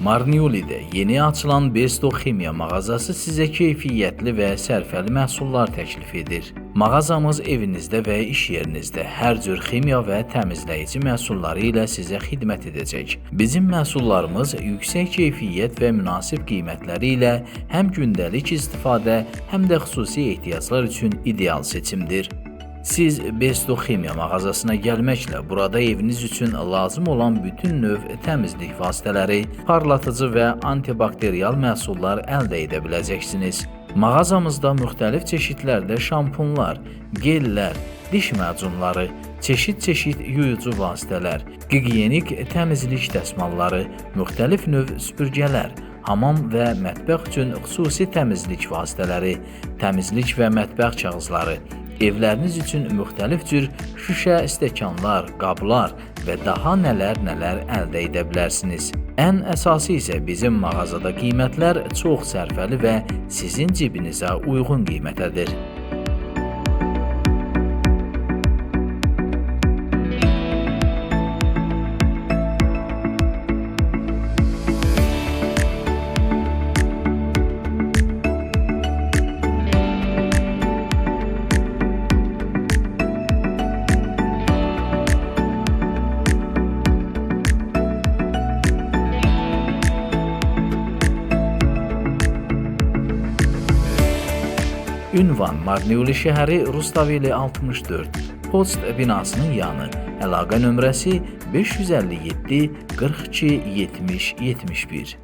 Marniuli'də yeni açılan Besto Ximiya mağazası sizə keyfiyyətli və sərfəli məhsullar təklif edir. Mağazamız evinizdə və iş yerinizdə hər cür ximiya və təmizləyici məhsulları ilə sizə xidmət edəcək. Bizim məhsullarımız yüksək keyfiyyət və münasib qiymətləri ilə həm gündəlik istifadə, həm də xüsusi ehtiyaclar üçün ideal seçimdir. Siz Besto Ximiya mağazasına gəlməklə burada eviniz üçün lazım olan bütün növ təmizlik vasitələri, parlatıcı və antibakteriyal məhsullar əldə edə biləcəksiniz. Mağazamızda müxtəlif çeşidlərdə şampunlar, gellər, diş macunları, çeşid-çeşid yuyucu vasitələr, gigiyenik təmizlik dəsmalları, müxtəlif növ süpürgələr, hamam və mətbəx üçün xüsusi təmizlik vasitələri, təmizlik və mətbəx kağızları, evləriniz üçün müxtəlif cür şüşə, stəkanlar, qablar və daha nələr əldə edə bilərsiniz. Ən əsası isə bizim mağazada qiymətlər çox sərfəli və sizin cibinizə uyğun qiymətədir. Ünvan Marniuli şəhəri Rustaveli 64, post binasının yanı, əlaqə nömrəsi 557 42 70 71.